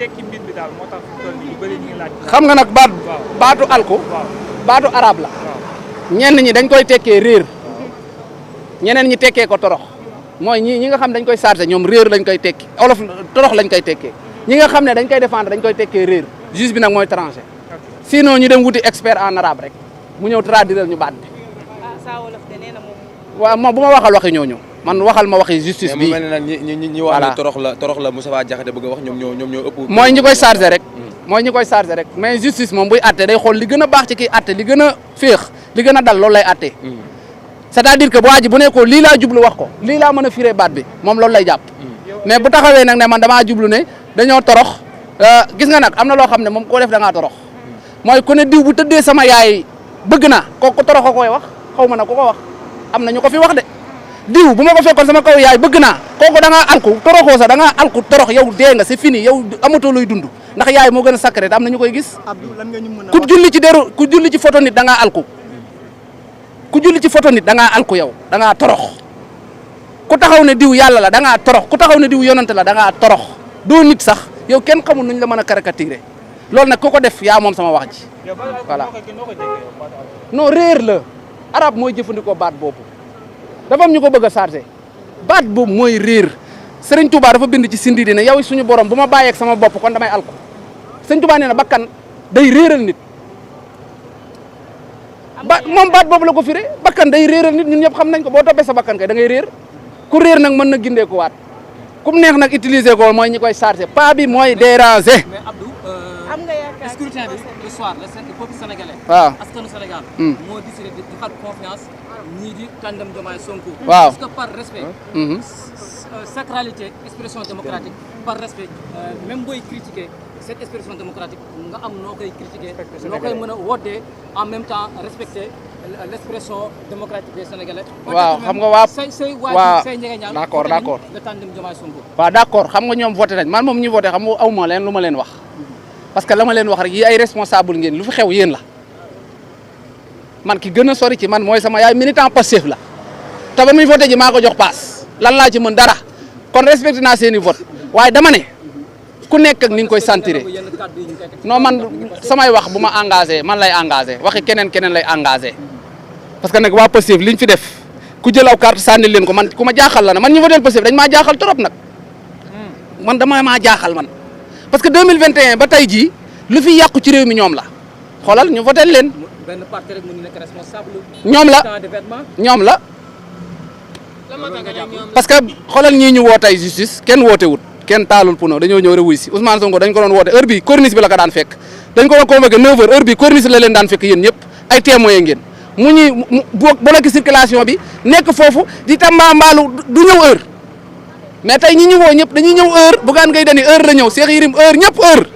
tekki mbir bi daal moo tax ñu bëri ñu ngi laaj. xam nga nag baatu alku baatu arab la. ñenn ñi dañ koy tekkee réer ñeneen ñi tekkee ko torox mooy ñi nga xam dañ koy chargé ñoom réer lañ koy tekki olof torox lañ koy tekkee ñi nga xam ne dañ koy défendre dañ koy tekkee réer juge bi nag mooy tranché sinon ñu dem wuti expert en arabe rek mu ñëw traduire ñu baat bi. waaw moom bu ma waxal waxi ñooñu man waxal ma waxi justice bi. mais mu mel ne nag ñi wax ne torox la Moustapha Diakhaté bëgg a wax ñoom ñoo ëpp. mooy ñi koy chargé rek. mooy ñi koy chargé rek mais justice moom buy atte day xool li gën a baax ci kii atte li gën a féex li gën a dal loolu lay atte. c'est-à-dire que bu waa ji bu ne ko lii laa jublu wax ko lii laa mën a firee baat bi moom loolu lay jàpp. mais bu taxawee nag ne man damaa jublu ne dañoo torox gis nga nag am na loo xam ne moom koo def da ngaa torox mooy ku ne diw bu tëddee sama yaay bëgg naa kooku torox a koy wax xaw ma na ku ko wax am na ñu ko fi wax de diw bu ma ko fekkoon sama kaw yaay bëgg naa kooku da ngaa alku toroxoo sax da ngaa alku torox yow dee nga c'est fini yow amatoo luy dund ndax yaay moo gën a sacré te am na ñu koy gis. Abdou lan nga ñu mën a ku julli ci deru ku julli ci photo nit da ngaa alku ku julli ci photo nit da ngaa alku yow da ngaa torox ku taxaw ne diw yàlla la da ngaa torox ku taxaw ne diw yonante la da ngaa torox doo nit sax yow kenn xamul nuñ la mën a caricaturer loolu nag ku ko def yaa moom sama wax ji voilà non réer la arab mooy jëfandikoo baat boobu dafa am ñu ko bëgg a chargé baat boobu mooy réer Sëriñ Touba dafa bind ci sindi di ne yow suñu borom bu ma bàyyeeg sama bopp kon damay alku Sëriñ Touba nee na bakkan day réeral nit moom baat boobu la ko firé bakkan day réeral nit ñun ñëpp xam nañ ko boo toppee sa bakkan kay da ngay réer ku réer nag mën na gindee ko waat kum neex nag utiliser ko mooy ñi koy chargé pas bi mooy déranger. mais Abdou am nga yaakaar scrutin bi le soir le peuple sénégalais. waaw askanu Sénégal. moo décidé di defal confiance ñii di tandem Diomaye Sonko. waaw parce que par respect. sacralité expression démocratique par respect même booy critiquer cette expression démocratique nga am noo koy critiquer noo koy mën a woddee en même temps respecter l'expression démocratique des Sénégalais. waaw xam nga waa waaw say njëgëñaal d'accord le tandem Diomaye Sonko. waaw d'accord xam nga ñoom voté nañ man moom ñi voté xam nga aw ma leen lu ma leen wax parce que la ma leen wax rek yi ay responsable ngeen lu fi xew yéen la man ki gën a sori ci man mooy sama yaay militant Pastef la te ba muy voté ji maa ko jox paas lan laa ci mën dara kon respecté naa seen i vote waaye dama ne ku nekk ak ni nga koy sentiré non man samay wax bu ma engagé man lay engagé waxi keneen lay engagé parce que nag waa Pastef liñ fi def ku jël aw carte sànni leen ko man ku ma jaaxal la na man ñu voté Pastef dañ maa jaaxal trop nag man dama maa jaaxal man parce que 2021 ba tey jii lu fi yàqu ci réew mi ñoom la xoolal ñu voté leen benn parti rek mënu nekk responsable ñoom la parce que xoolal ñii ñu woo tey justice kenn woote wut kenn taalul puno dañoo ñëw rek wuy si Ousmane Sonko dañ ko doon woote heure bi corniche bi la ko daan fekk dañ ko doon convoqué 9h heure bi corniche la leen daan fekk yéen ñëpp ay témoins ngeen mu ñuy bloqué circulation bi nekk foofu di tambaambaalu du ñëw heure mais tey ñi ñu woo ñëpp dañuy ñëw heure Bougane Gueye Dany heure la ñëw Cheikh Yérim heure ñëpp heure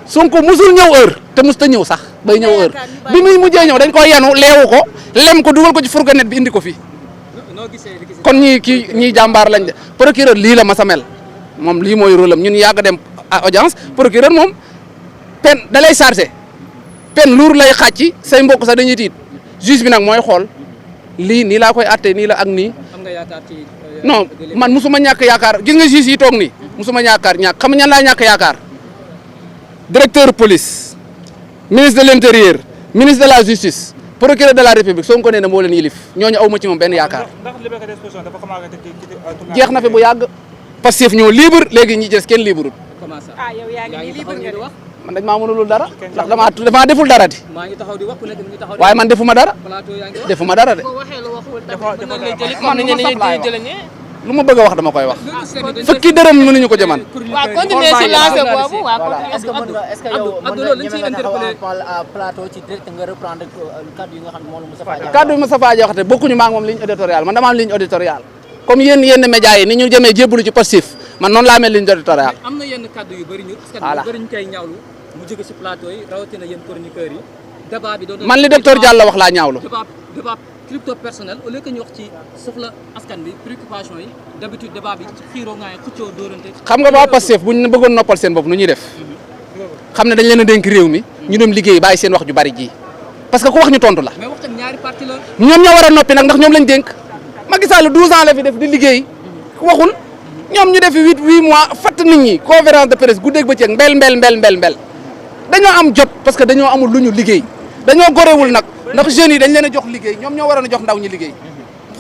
Sonko musul ñëw heure te mus ta ñëw sax bay ñëw heure bi muy mujjee ñëw dañ ko yenu leewu ko lem ko dugal ko ci fourgonnette bi indi ko fii kon ñii jàmbaar lañ de procureur lii la ma sa mel moom lii mooy rôle am ñun yàgg dem audience procureur moom peine da lay chargé peine lourd lay xàcc say mbokk sax dañuy tiit juge bi nag mooy xool lii nii laa koy attee nii la ak nii non man musuma ñàkk yaakaar gis nga juge yi toog nii musuma ñàkk xam nga ñan laa ñàkk yaakaar directeur police ministre de l'intérieur ministre de la justice procureur de la république Sonko nee na moo leen yilif ñooñu aw ma ci moom benn yaakaar jeex na fi bu yàgg Pastef ñoo libre léegi ñi des kenn libre comment ça yow yaa ngi libre nga wax man dañ maa mënulul dara ndax damaa deful dara di maa ngi taxaw di wax ku nekk mi ngi taxaw waaye man defuma dara defuma dara de lu ma bëgg a wax dama koy wax fukki dërëm mënuñu ko jëman waaw continuer si lancé boobu waaw est-ce que yow mën nga ñeme nga taxaw plateau ci direct nga reprendre kaddu yi nga xam ne moom la Moustapha Diakhaté kaddu yi Moustapha Diakhaté bokkuñu maa ngi moom ligne éditoriale man dama am ligne éditoriale comme yenn médias yi ni ñu jëmee jébbalu ci Pastef man noonu laa amee ligne éditoriale am na yenn kaddu yu bëri ñu askan yu bëri ñu koy ñaawlu mu jóge si plateau yi rawatina yéen chroniqueurs yi débat bi doon man li docteur Diallo wax laa ñaawlu débat crypto personnel au lieu que ñu wax ci soxla askan bi préoccupation yi d'habitude débat bi ci xiiroo ngaay xuccoo dóorante xam nga waa Pastef bu ñu bëggoon noppal seen bopp nu ñuy def xam ne dañ leen a dénk réew mi ñu dem liggéey bàyyi seen wax ju bari ji parce que ku wax ñu tontu la mais wax tam ñaari parti la ñoom ñoo war a noppi nag ndax ñoom lañ dénk Macky Sall 12 ans la fi def di liggéey waxul ñoom ñu def 8 mois fatt nit ñi conférence de presse guddeeg bëccëg mbel dañoo am jot parce que dañoo amul lu ñu liggéey dañoo gorewul nag ndax jeunes yi dañ leen a jox liggéey ñoom ñoo waroon a jox ndaw ñi liggéey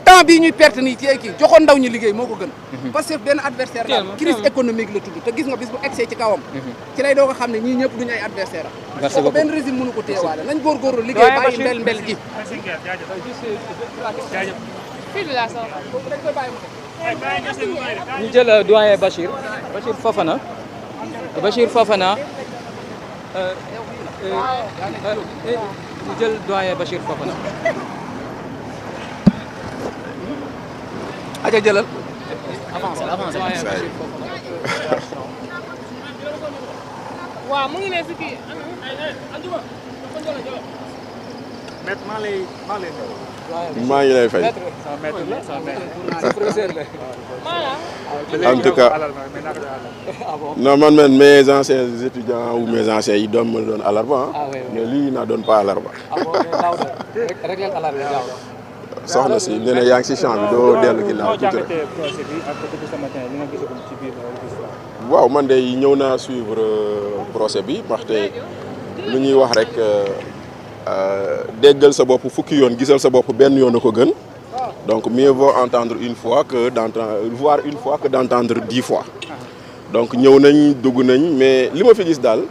temps bii ñuy perte nii ci ay kii joxoon ndaw ñi liggéey moo ko gën parce que benn adversaire la crise économique la tudd te gis nga bis bu egsee ci kawam ci lay doo ko xam ne ñii ñëpp duñu ay adversaire am benn régime mënu ko téewaale nañ góorgóorlu liggéey bàyyi mbel gi ñu jël doyen Bachir Fofana ñu jël doyen Bachir Fofana. aja jëlal. avancé. waaw mu ngi ne si kii. maa ngi lay fay. En tout cas non man mes anciens étudiants ou mes anciens yi doon ma doon alarba mais lii naa doon pas alarba. soxna si nee na yaa ngi si champ bi doo dellu ginnaaw tuuti rek. waaw man de ñëw naa suivre procès bi ndaxte lu ñuy wax rek déggal sa bopp fukki yoon gisal sa bopp benn yoon a ko gën. Donc mieux vaut entendre une fois que voir une fois que d'entendre 10 fois. Donc ñëw nañ dugg nañ mais li ma fi gis daal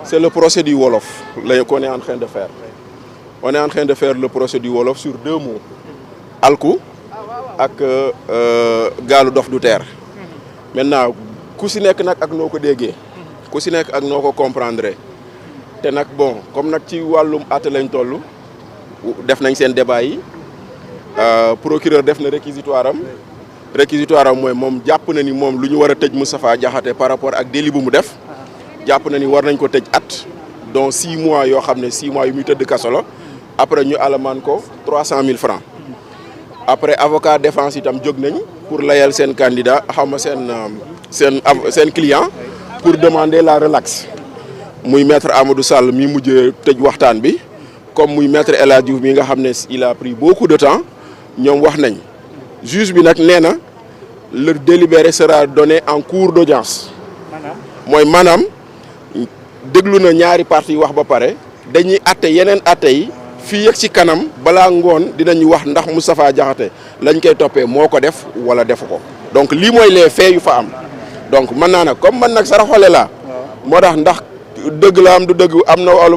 c'est le procès du wolof qu'on est en train de faire. On est en train de faire le procès du wolof sur 2 mots. Alku ak gaalu dof du teer. Maintenant ku si nekk nag ak noo ko déggee. ku si nekk ak noo ko comprendre. te nag bon comme nag ci wàllum àtte lañ toll def nañ seen débat yi. Procureur def na réquisitoire am mooy moom jàpp na ni moom lu ñu war a tëj Moustapha Diakhaté par rapport ak délit bu mu def jàpp na ni war nañ ko tëj at donc 6 mois yoo xam ne 6 mois yu muy tëdd kaso la après ñu alamaan ko 300 000 francs après avocat défense itam jóg nañ pour layal seen candidat xam nga seen client pour demander la relaxe muy maître Amadou Sall mi mujjee tëj waxtaan bi comme muy maître El Hadji Diouf mi nga xam ne il a pris beaucoup de temps ñoom wax nañ juge bi nag nee na le délibéré sera donné en cours d'audience mooy maanaam déglu na ñaari parties wax ba pare dañuy atte yeneen atte yi fii yëg ci kanam balaa ngoon dinañu wax ndax Moustapha Diakhaté lañ koy toppee moo ko def wala defu ko donc lii mooy les faits yu fa am donc mën naa nag comme man nag saraxole laa moo tax ndax dëgg la am du dëgg am na wala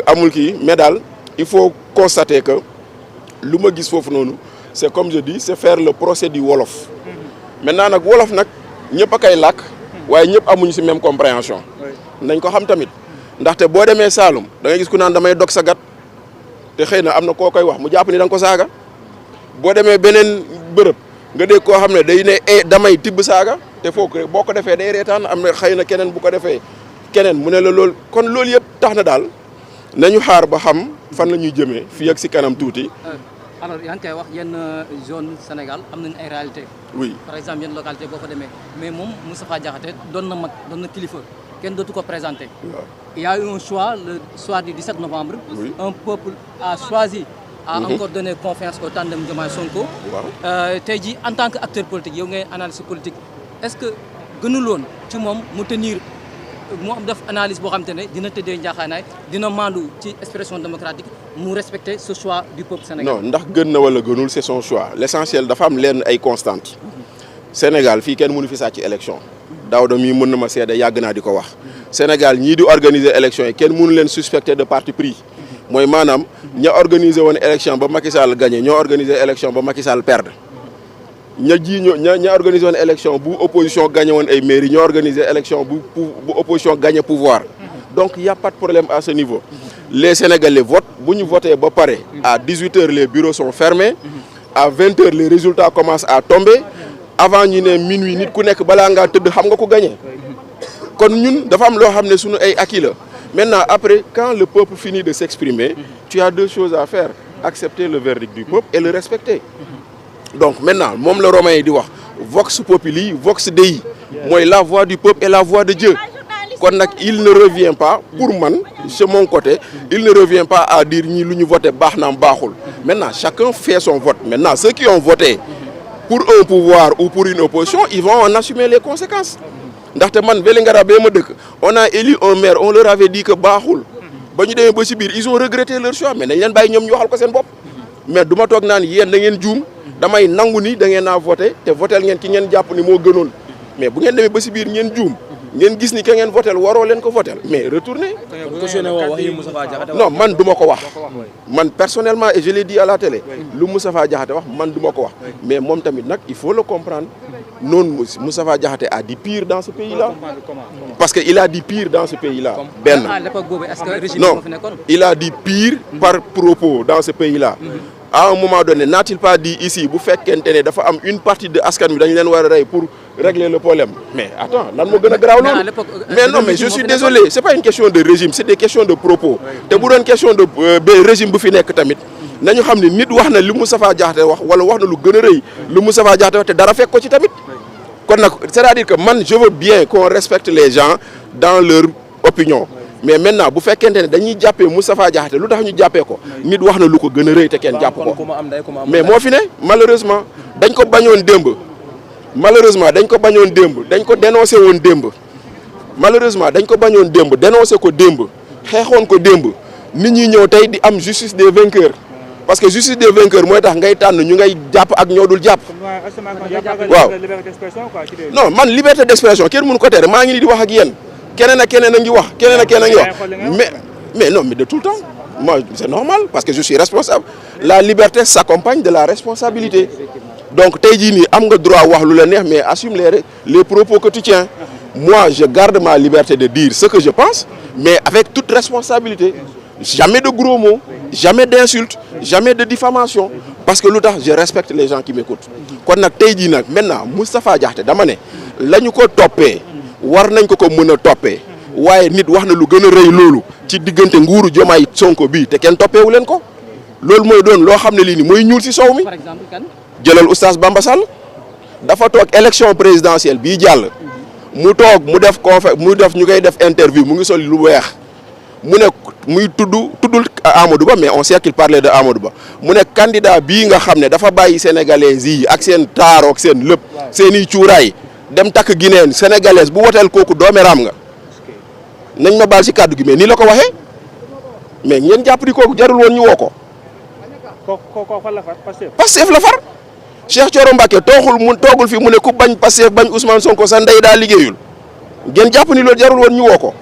amul kii mais daal il faut constater que lu ma gis foofu noonu c'est comme je dis c'est faire le procès du wolof maintenant nag wolof nag ñëpp a koy làkk waaye ñëpp amuñu ci même compréhension nañ ko xam tamit ndaxte boo demee Saalum da ngay gis ku naan damay dog sa gat te xëy na am na koo koy wax mu jàpp ni da nga ko saaga boo demee beneen bërëb nga dégg koo xam ne day ne damay tibb saaga te foo ko boo ko defee day reetaan am na xëy na keneen bu ko defee keneen mu ne la loolu kon loolu yëpp tax na daal nañu xaar ba xam fan la ñuy jëmee fii ak si kanam tuuti. alors yaa ngi koy wax yenn zone Sénégal am nañu ay réalité oui par exemple yenn localité boo fa demee mais moom Moustapha Diakhaté doon na mag doon na kilifa kenn dootu ko présenté. il y a eu un choix le soir du 17 novembre. Oui. Un peuple a choisi. a encore donné confiance au tandem Diomaye Sonko. tey jii en tant que acteur politique yow ngay analyse politique est-ce que gënul woon ci moom mu tenir mu am def analyse boo xam te ne dina tëddee njaaxaanaay dina maandu ci expression démocratique mu respecter ce choix du peuple sénégalais. non ndax gën na wala gënul c'est son choix l'essentiel dafa am leen ay constantes. Sénégal fii kenn mënu fi sàcc élection. Daouda mii mën na ma seede yàgg naa di ko wax. Sénégal ñii di organiser élection yi kenn mënu leen suspecter de parti pris. mooy maanaam ña organiser woon élection ba Macky Sall gagné ñoo organiser élection ba Macky Sall perdre. ña organiser woon élection bu opposition gagné woon ay mairie ñoo organiser élection bu opposition gagné pouvoir. donc il y a pas de problème à ce niveau. les Sénégalais votent bu ñu voté ba pare. à 18h les bureaux sont fermés. à 20h les résultats commencent à tomber. avant ñu ne minuit nit ku nekk balaa ngaa tëdd xam nga ko gagné. kon ñun dafa am loo xam ne suñu ay acquis la. maintenant après quand le peuple finit de s'exprimer. tu as 2 choses à faire. accepter le verdict du peuple et le respecter. donc maintenant moom la Romain yi di wax vox populi vox dei mooy la voix du peuple et la voix de Dieu kon nag il ne revient pas pour man de mon côté il ne revient pas à dire ñii lu ñu voté baax na baaxul maintenant chacun fait son vote maintenant ceux qui ont voté pour un pouvoir ou pour une opposition ils vont en assumer les conséquences ndaxte man Vélingara bee ma dëkk on a élu un maire on leur avait dit que baaxul ba ñu demee ba ci biir ils ont regretté leur choix mais nañ leen bàyyi ñoom ñu waxal ko seen bopp mais du ma toog naan yéen da ngeen juum damay nangu ni da ngeen a voté te votel ngeen ki ngeen jàpp ni moo gënoon mais bu ngeen demee ba ci biir ngeen juum ngeen gis ni ka ngeen votel waroo leen ko votel mais retournez. Non man du ma ko wax man personnellement et je l'ai dit à la télé lu Moustapha Diakhaté wax man du ma ko wax mais moom tamit nag il faut le comprendre noonu Moustapha Diakhaté a dit pire dans ce pays là parce que il a dit pire dans ce pays là benn non il a dit pire par propos dans ce pays là à un moment donné n'a-t-il pas dit ici bu fekkente ne dafa am une partie de askan bi dañu leen war a rey pour régler le problème mais attends lan moo gën a garaaw loolu mais non mais je suis désolé c'est pas une question de régime c'est des questions de propos te bu doon question de régime bu fi nekk tamit nañu xam ne nit wax na li Moustapha Diakhaté wax wala wax na lu gën a rëy lu Moustapha Diakhaté wax te dara fekk ko ci tamit kon nag c'est-à-dire que man je veux bien qu'on respecte les gens dans leur opinion mais maintenant bu fekkente ne dañuy jàppee Moustapha Diakhaté lu tax ñu jàppee ko nit wax na lu ko gën a rëy te kenn jàpp ko mais moo fi ne malheureusement dañ ko bañoon démb malheureusement dañ ko bañoon démb dañ ko dénoncé woon démb malheureusement dañ ko bañoon démb dénoncé ko démb xeexoon ko démb nit ñi ñëw tey di am justice des vainqueurs parce que justice des vainqueurs mooy tax ngay tànn ñu ngay jàpp ak ñoo dul jàpp waaw non man liberté d'expression kenn mënu ko tere maa ngi nii di wax ak yéen keneen ak keneen a ngi wax keneen ak keneen a ngi wax mais non mais de tout le temps moi c'est normal parce que je suis responsable la liberté s'accompagne de la responsabilité donc tey jii nii am nga droit wax lu la neex mais assume les propos que tu tiens moi je garde ma liberté de dire ce que je pense mais avec toute responsabilité jamais de gros mots jamais d'insultes jamais de diffamation parce que lu tax je respecte les gens qui m'écoutent kon nag tey jii nag maintenant Moustapha Diakhaté dama ne la ñu ko toppee war nañ ko mën a toppee waaye nit wax na lu gën a rëy loolu ci diggante nguuru Diomaye Sonko bii te kenn toppeewu leen ko loolu mooy doon loo xam ne lii ni mooy ñuul ci sow mi jëlal oustaz Bamba Sall dafa toog élection présidentielle bii jàll mu toog mu def ñu koy def interview mu ngi sol lu weex mu ne muy tuddul Amadou Ba mais on sait qu'il parlait de Amadou Ba mu ne candidat bii nga xam ne dafa bàyyi sénégalais yi ak seen taaro ak seen lépp seeni cuuraay dem takk Guinéen sénégalaise bu woteel kooku dooméraam nga nañ ma baal ci kàddu gi mais nii la ko waxee mais ngeen jàpp di kooku jarul woon ñu woo ko. Pastef la far Cheikh Thioro Mbacké toogul fi mu ne ku bañ Pastef bañ Ousmane Sonko sa ndey daa liggéeyul ngeen jàpp ni loolu jarul woon ñu woo ko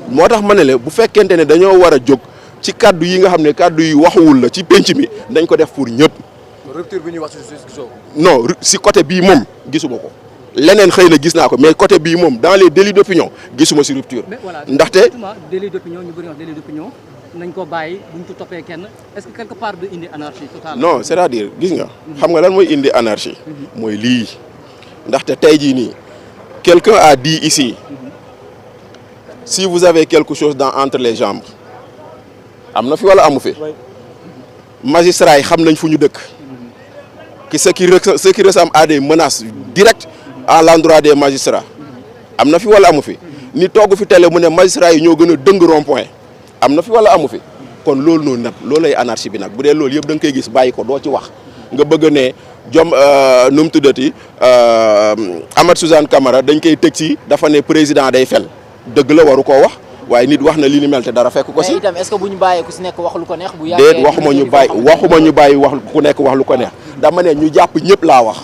moo tax ma ne la bu fekkente ne dañoo war a jóg ci kàddu yi nga xam ne kàddu yi waxuwul la ci penc mi dañ ko def pour ñëpp. rupture bi ñuy wax ci non si côté bii moom gisuma ko. leneen xëy na gis naa ko mais côté bii moom dans les délits d'opinion gisuma ci rupture. ndaxte délit d'opinion ñu bëri wax délit d'opinion nañ ko bàyyi buñ ko toppee kenn est-ce que quelque part du indi anarchie totale. non c'est-à-dire gis nga. xam nga lan mooy indi anarchie. mooy lii ndaxte tey jii nii quelqu'un a dit ici si vous avez quelque chose entre les jambes am na fi wala amu fi. magistrats yi xam nañ fu ñu dëkk. ce qui ressemble à des menaces directes à l'endroit des magistrats am na fi wala amu fi ni togg fi télé mu ne magistrats yi ñoo gën a dëng rond-point am na fi wala amu fi kon loolu noonu nag loolu lay anarchie bi nag bu dee loolu yëpp da nga koy gis bàyyi ko doo ci wax nga bëgg ne nu mu tuddati Amath Suzanne Camara dañ koy tëj ci dafa ne président day fen dëgg la waru koo wax waaye nit wax na li ni mel te dara fekk ko si. mais itam est-ce que bu ñu bàyyee ku si nekk wax lu ko neex. bu yàggee déet waxuma ñu bàyyi wax ku nekk wax lu ko neex dama ne ñu jàpp ñëpp laa wax.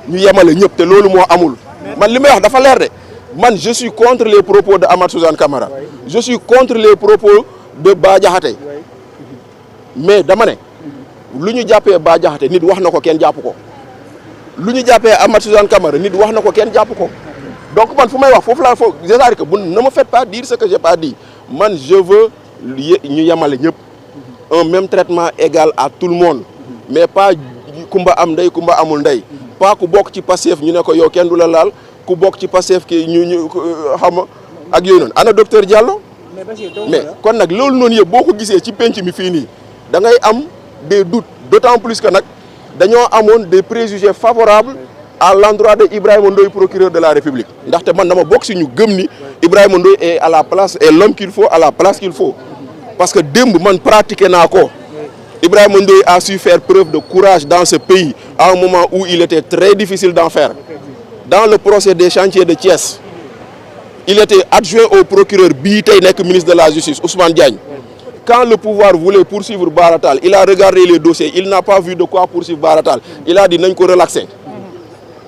ñu yemale ñëpp te loolu moo amul. man li may wax dafa leer de man je suis contre les propos de Amath Suzanne Camara je suis contre les propos de Bah Diakhaté mais dama ne lu ñu jàppee Bah Diakhaté nit wax na ko kenn jàpp ko lu ñu jàppee Amath Suzanne Camara nit wax na ko kenn jàpp ko. donc man fu may wax foofu laa foog c'est-à-dire que bu ne me faites pas dire ce que j'ai pas dit man je veux ñu yemale ñëpp un même traitement égal à tout le monde mais pas kumba am ndey kumba amul ndey pas ku bokk ci Pastef ñu ne ko yow kenn du la laal ku bokk ci Pastef ki ñu xam ak yooyu noonu ana docteur Diallo mais kon nag loolu noonu yëpp boo ko gisee ci penc mi fii nii da ngay am des doutes d'autant plus que nag dañoo amoon des préjugés favorables à l'endroit de Ibrahima Ndoye procureur de la République ndaxte man dama bokk si ñu gëm ni Ibrahima Ndoye est à la place est l'homme qu'il faut à la place qu'il faut parce que démb man pratiqué naa ko Ibrahima Ndoye a su faire preuve de courage dans ce pays à un moment où il était très difficile d'en faire. Dans le procès des chantiers de Thiès, il était adjoint au procureur bii tey nekk ministre de la Justice, Ousmane Diagne. Quand le pouvoir voulait poursuivre Bara Tall, il a regardé les dossiers, il n'a pas vu de quoi poursuivre Bara Tall. Il a dit nañ ko relaxer.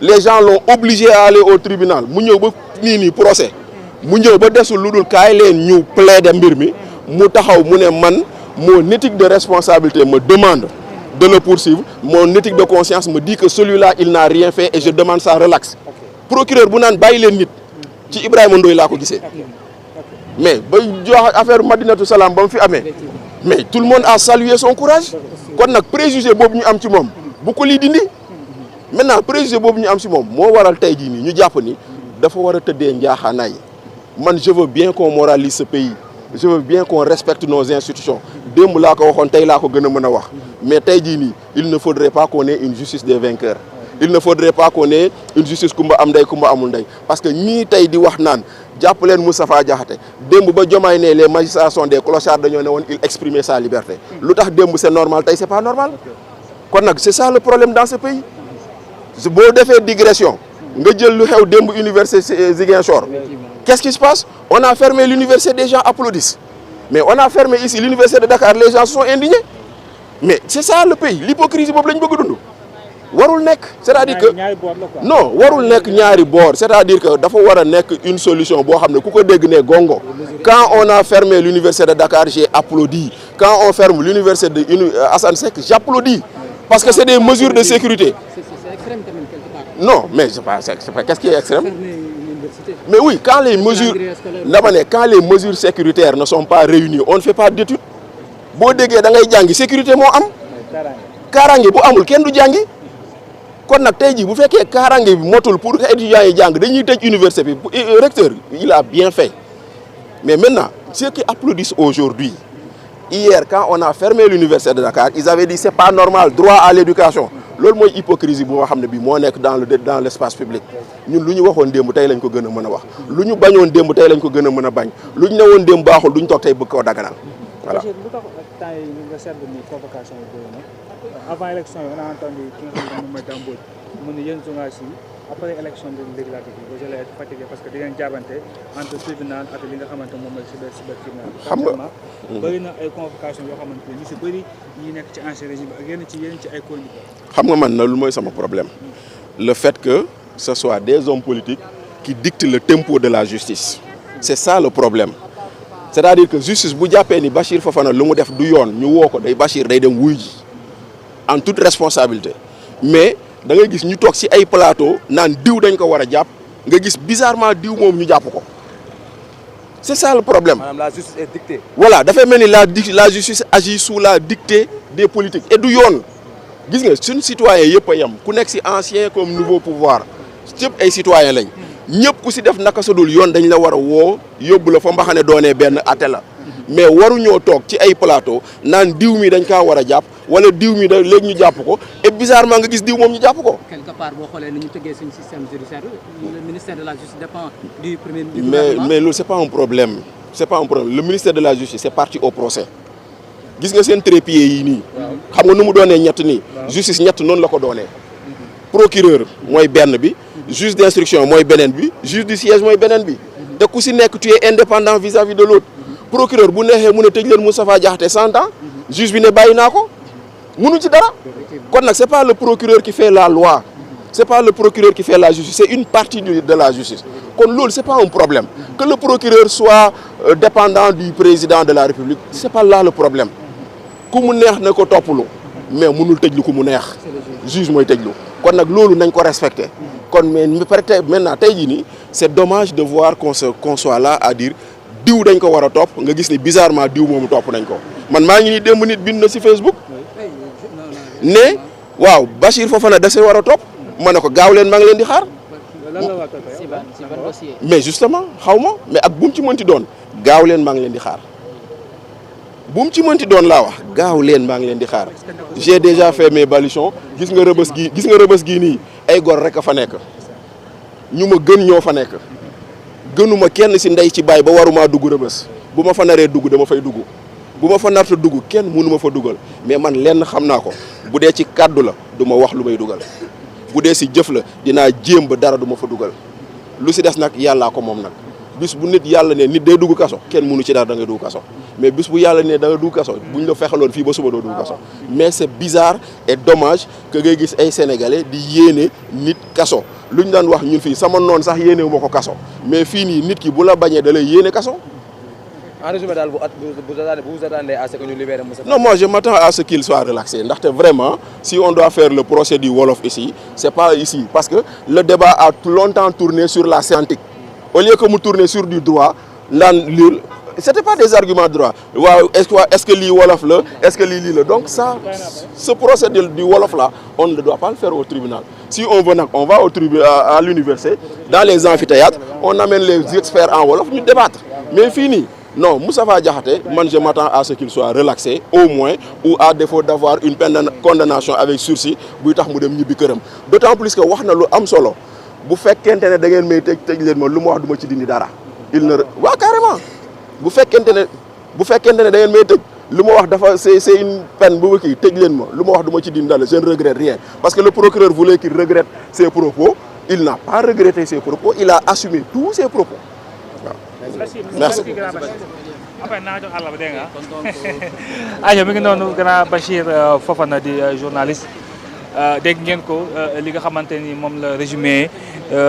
Les gens l'ont obligé à aller au tribunal. Mu ñëw ba nii procès. Mu ñëw ba desul lu dul kaay leen ñu plaider mbir mi mu taxaw mu ne man mon éthique de responsabilité me demande de le poursuivre. Mon éthique de conscience me dit que celui-là il n'a rien fait et je demande ça relax. Procureur bu naan bàyyi leen nit ci Ibrahima Ndoye laa ko gisee. Mais ba jox affaire Madinatu Salaam ba mu fi amee mais tout le monde a salué son courage. Kon nag préjugé boobu ñu am ci moom bu ko lii dindi. Maintenant préjugé boobu ñu am ci moom moo waral tey jii nii ñu jàpp ni dafa war a tëddee njaaxaanaay. Man je veux bien qu'on moralise ce pays. Je veux bien qu'on respecte nos institutions. Démb laa ko waxoon tey laa ko gën a mën a wax. Mais tey jii nii il ne faudrait pas qu'on ait une justice des vainqueurs. Il ne faudrait pas qu'on ait une justice kumba am ndey kumba amul ndey parce que ñii tey di wax naan jàpp leen Moustapha Diakhaté démb ba Diomaye ne les magistrats sont des clochards dañoo ne woon il exprimait sa liberté. Lu tax démb c'est normal tey c'est pas normal. Kon nag c'est ça le problème dans ce pays. Boo defee digression nga jël lu xew démb université Ziguinchor. Qu'est-ce qui se passe? On a fermé l'université, des gens applaudissent. Mais on a fermé ici l'université de Dakar, les gens se sont indignés. Mais c'est ça le pays. L'hypocrisie boobu lañ bëgg dund. Warul nekk, c'est-à-dire que non warul nekk ñaari boor, c'est-à-dire que dafa war a nekk une solution boo xam ne ku ko dégg ne gongo. Quand on a fermé l'université de Dakar, j'ai applaudi. Quand on ferme l'université de Assane Seck, j'applaudis parce que c'est des mesures de sécurité. C'est extrême quand même quelque part. Non, mais c'est pas qu'est-ce qui est extrême? Mais oui, quand les mesures sécuritaires ne sont pas réunies, on ne fait pas d'études. Boo déggee da ngay jàngi sécurité moo am. Kaaraange bu amul kenn du jàngi. Kon nag tey jii bu fekkee kaaraange bi motul pour que étudiants yi jàng dañuy tëj université bi recteur il a bien fait. Mais maintenant ceux qui applaudissent aujourd'hui, hier quand on a fermé l'université de Dakar, ils avaient dit c'est pas normal, droit à l'éducation. Loolu mooy hypocrisie bu nga xam ne bii moo nekk dans l'espace public. Ñun lu ñu waxoon démb tey lañ ko gën a mën a wax. Lu ñu bañoon démb tey lañ ko gën a mën a bañ. Lu ñu ne woon démb baaxul duñ toog tey bëgg koo daganal. Voilà. Lu tax temps yi nga seetlu ni convocation yi bëri na avant élection yi on a entendu ki nga xam ne moom mooy Dambodj mu ne yéen journalistes yi après élection législative yi vous allez être fatigué parce que di ngeen jaabante entre tribunal ak li nga xamante moom mooy cyber tribunal. Xam nga bëri na ay convocation yoo xamante ne ñu si bëri ñi nekk ci ancien régime ak yenn ci ay chroniques. Xam nga man na lu mooy sama problème le fait que ce soit des hommes politiques qui dictent le tempo de la justice. C'est ça le problème. C'est-à-dire que justice bu jàppee ni Bachir Fofana lu mu def du yoon ñu woo ko day Bachir day dem wuy ji en toute responsabilité mais da ngay gis ñu toog ci ay plateau naan diw dañ ko war a jàpp nga gis bizarrement diw moom ñu jàpp ko. C'est ça le problème. Madame, la justice est dictée. Voilà dafay mel ni la justice agit sous la dictée des politiques et du yoon gis nga suñu citoyen yëpp a yem ku nekk ci ancien comme nouveau pouvoir yëpp ay citoyen lañ. ñëpp ku ci def naka sa dul yoon dañ la war a woo yóbbu la fa mbaxane doonee benn atte la mais waruñoo toog ci ay plateau naan diw mi dañ kaa war a jàpp wala diw mi da léegi ñu jàpp ko et bizarrement nga gis diw moom ñu jàpp ko. Quelque part boo xoolee ni ñu tëggee suñu système judiciaire le ministère de la justice dépend du premier ministre. mais loolu c'est pas un problème le ministère de la justice c'est parti au procès gis nga seen trépied yi nii. xam nga nu mu doonee ñett nii. justice ñett noonu la ko doonee. procureur mooy benn bi. juge d'instruction mooy beneen bi juge du siège mooy beneen bi te ku si nekk tu es indépendant vis-à-vis de l'autre procureur bu neexee mu ne tëj leen Moustapha Diakhaté 100 ans juge bi ne bàyyi naa ko munu ci dara kon nag c'est pas le procureur qui fait la loi c'est pas le procureur qui fait la justice c'est une partie de la justice kon loolu c'est pas un problème que le procureur soit dépendant du président de la République c'est pas là le problème ku mu neex na ko toppalu mais munul tëjlu ku mu neex juge mooy tëjlu kon nag loolu nañ ko respecter kon mais peut-être maintenant tey jii nii c'est dommage de voir qu'on soit là à dire diw dañ ko war a topp nga gis ni bizarrement diw moomu topp nañ ko man maa ngi nii démb nit bind na ci Facebook ne waaw Bachir Fofana da se war a topp ma ne ko gaaw leen maa ngi leen di xaar mais justement xaw ma mais ak bu mu ci mënti doon gaaw leen maa ngi leen di xaar bu mu ci mënti doon laa wax gaaw leen maa ngi leen di xaar j'ai déjà fait mes baluchons gis nga rëbës gii nii ay gor rek a fa nekk ñu ma gën ñoo fa nekk gënuma kenn ci ndey ci baay ba waruma dugg rëbës bu ma fa naree dugg dama fay dugg bu ma fa narta dugg kenn mënu ma fa dugal mais man lenn xam naa ko bu dee ci kàddu la du ma wax lu may dugal bu dee si jëf la dinaa jéem ba dara du ma fa dugal lu si des nag yàllaa ko moom nag bis bu nit yàlla ne nit day dugg kaso kenn mënu ci dara da ngay dugg kaso mais bis bu yàlla ne da nga dugg kaso buñ la fexaloon fii ba suba doo dugg kaso mais c'est bizarre et dommage que ngay gis ay sénégalais di yéene nit kaso lu ñu daan wax ñun fii sama noon sax yéene wu ma ko kaso mais fii nii nit ki bu la bañee da lay yéene kaso. En résumé daal vous attendez à ce que ñu libère Moussa. Non, moi je m'attends à ce qu'il soit relaxé. Vraiment, si on doit faire le procès du Wolof ici, c'est pas ici. Parce que le débat a longtemps tourné sur la sémantique. Au lieu que nous tourner sur du droit, c'était pas des arguments de droit. Est-ce que l'I Wolof là, est-ce que l'I là. Donc ça, ce procès du Wolof là, on ne doit pas le faire au tribunal. Si on veut, on va au tribunal, à l'université, dans les amphithéâtres, on amène les experts en Wolof, nous débattre. Mais fini. Non, Moustapha Diakhaté, moi je m'attends à ce qu'il soit relaxé, au moins, ou à défaut d'avoir une condamnation avec sursis, d'autant plus que wax na lu am solo bu fekkente ne da ngeen may tëj leen ma lu ma wax duma ci dindi dara il ne waaw carrément bu fekkente ne da ngeen may tëj lu ma wax dafa c'est une peine bu kii tëj leen ma lu ma wax duma ci dindi dara je ne regrette rien parce que le procureur voulait qu'il regrette ses propos, il n'a pas regretté ses propos, il a assumé tous ses propos. Merci. après naa jox àll ba dégg nga aja mi ngi noonu grand Bachir Fofana di journaliste dégg ngeen ko li nga xamante ni moom la résumé